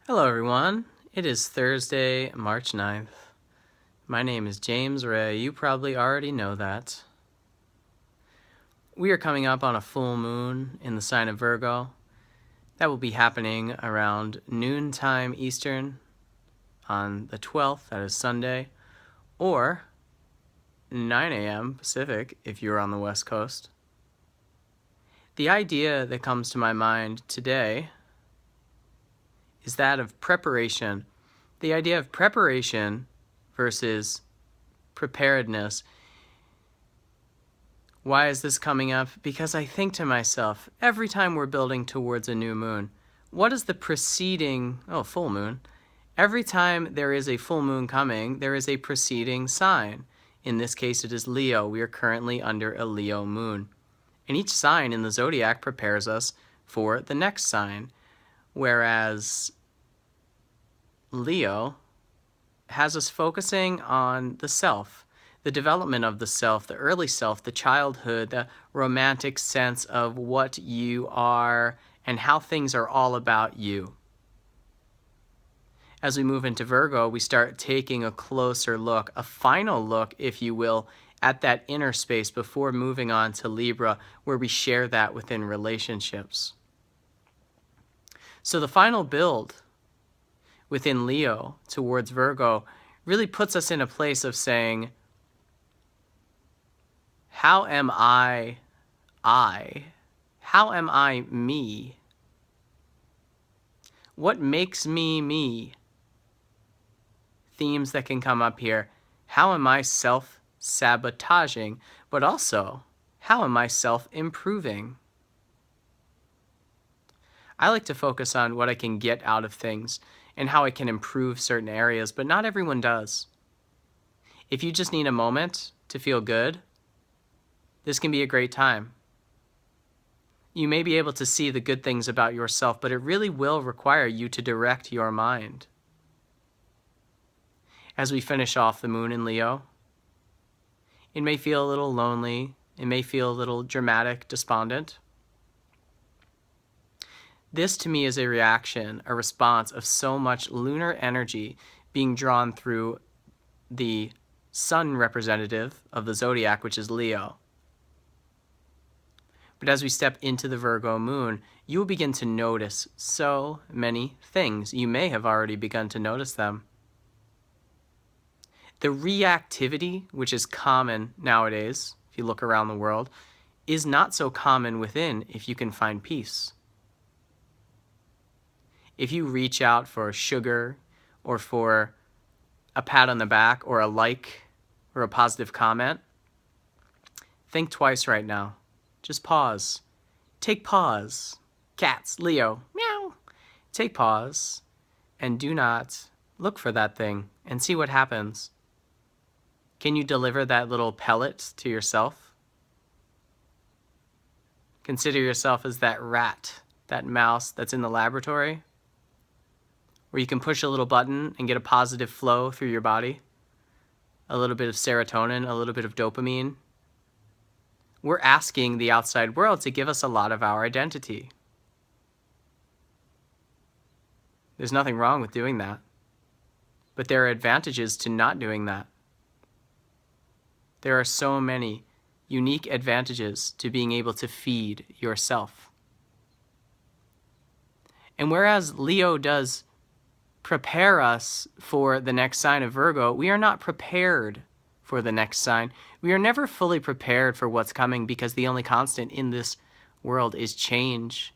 Hello everyone, it is Thursday, March 9th. My name is James Ray, you probably already know that. We are coming up on a full moon in the sign of Virgo. That will be happening around noontime Eastern on the 12th, that is Sunday, or 9 a.m. Pacific if you're on the West Coast. The idea that comes to my mind today is that of preparation. The idea of preparation versus preparedness. Why is this coming up? Because I think to myself, every time we're building towards a new moon, what is the preceding, full moon? Every time there is a full moon coming, there is a preceding sign. In this case, it is Leo. We are currently under a Leo moon. And each sign in the zodiac prepares us for the next sign. Whereas Leo has us focusing on the self, the development of the self, the early self, the childhood, the romantic sense of what you are and how things are all about you. As we move into Virgo, we start taking a closer look, a final look, if you will, at that inner space before moving on to Libra, where we share that within relationships. So the final build within Leo towards Virgo really puts us in a place of saying, how am I? How am I me? What makes me me? Themes that can come up here. How am I self-sabotaging? But also, how am I self-improving? I like to focus on what I can get out of things and how I can improve certain areas, but not everyone does. If you just need a moment to feel good, this can be a great time. You may be able to see the good things about yourself, but it really will require you to direct your mind. As we finish off the moon in Leo, it may feel a little lonely, it may feel a little dramatic, despondent. This to me is a reaction, a response of so much lunar energy being drawn through the sun representative of the zodiac, which is Leo. But as we step into the Virgo moon, you will begin to notice so many things. You may have already begun to notice them. The reactivity, which is common nowadays, if you look around the world, is not so common within if you can find peace. If you reach out for sugar or for a pat on the back or a like or a positive comment, think twice right now. Just pause. Take pause. Cats, Leo, meow. Take pause and do not look for that thing and see what happens. Can you deliver that little pellet to yourself? Consider yourself as that rat, that mouse that's in the laboratory, where you can push a little button and get a positive flow through your body, a little bit of serotonin, a little bit of dopamine. We're asking the outside world to give us a lot of our identity. There's nothing wrong with doing that, but there are advantages to not doing that. There are so many unique advantages to being able to feed yourself. And whereas Leo does prepare us for the next sign of Virgo, we are not prepared for the next sign. We are never fully prepared for what's coming because the only constant in this world is change.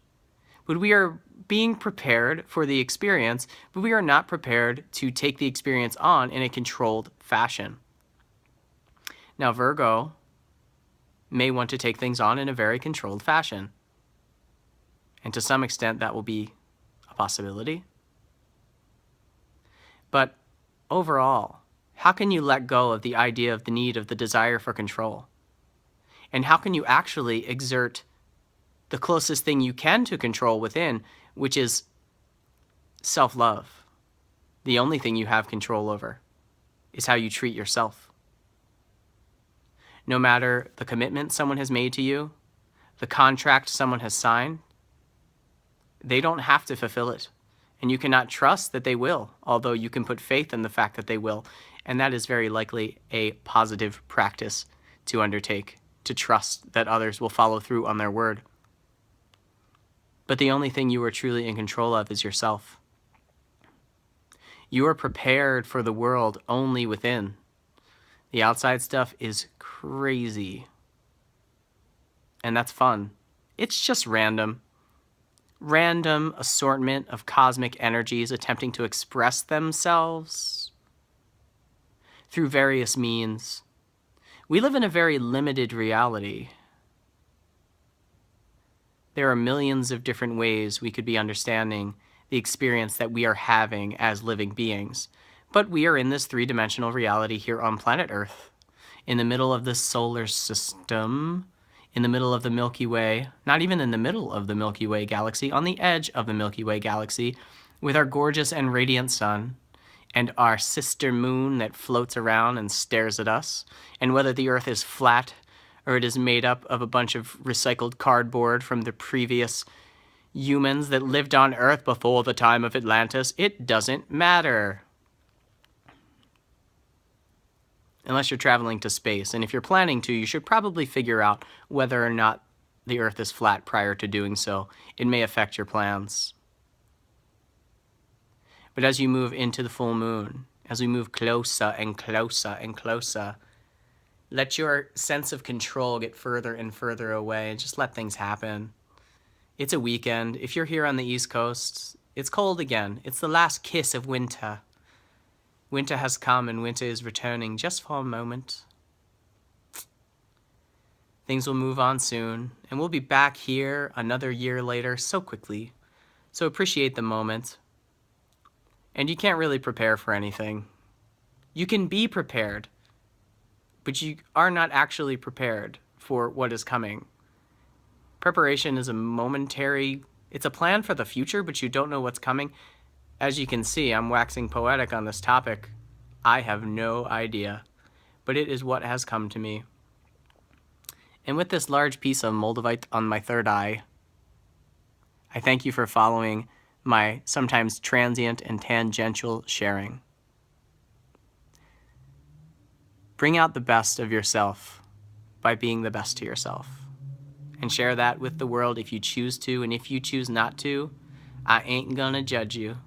But we are being prepared for the experience, but we are not prepared to take the experience on in a controlled fashion. Now, Virgo may want to take things on in a very controlled fashion. And to some extent, that will be a possibility. But overall, how can you let go of the idea of the need of the desire for control? And how can you actually exert the closest thing you can to control within, which is self-love? The only thing you have control over is how you treat yourself. No matter the commitment someone has made to you, the contract someone has signed, they don't have to fulfill it. And you cannot trust that they will, although you can put faith in the fact that they will. And that is very likely a positive practice to undertake, to trust that others will follow through on their word. But the only thing you are truly in control of is yourself. You are prepared for the world only within. The outside stuff is crazy. And that's fun. It's just random. Random assortment of cosmic energies attempting to express themselves through various means. We live in a very limited reality. There are millions of different ways we could be understanding the experience that we are having as living beings. But we are in this three-dimensional reality here on planet Earth, in the middle of the solar system, in the middle of the Milky Way, not even in the middle of the Milky Way galaxy, on the edge of the Milky Way galaxy, with our gorgeous and radiant sun, and our sister moon that floats around and stares at us, and whether the Earth is flat or it is made up of a bunch of recycled cardboard from the previous humans that lived on Earth before the time of Atlantis, it doesn't matter. Unless you're traveling to space. And if you're planning to, you should probably figure out whether or not the Earth is flat prior to doing so. It may affect your plans. But as you move into the full moon, as we move closer and closer and closer, let your sense of control get further and further away and just let things happen. It's a weekend. If you're here on the East Coast, it's cold again. It's the last kiss of winter. Winter has come and winter is returning just for a moment. Things will move on soon, and we'll be back here another year later so quickly. So appreciate the moment. And you can't really prepare for anything. You can be prepared, but you are not actually prepared for what is coming. Preparation is a momentary, it's a plan for the future, but you don't know what's coming. As you can see, I'm waxing poetic on this topic. I have no idea, but it is what has come to me. And with this large piece of moldavite on my third eye, I thank you for following my sometimes transient and tangential sharing. Bring out the best of yourself by being the best to yourself. And share that with the world if you choose to, and if you choose not to, I ain't gonna judge you.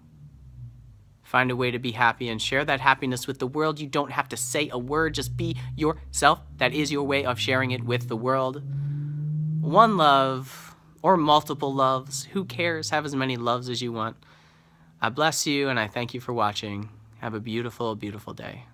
Find a way to be happy and share that happiness with the world. You don't have to say a word, just be yourself. That is your way of sharing it with the world. One love, or multiple loves, who cares? Have as many loves as you want. I bless you and I thank you for watching. Have a beautiful, beautiful day.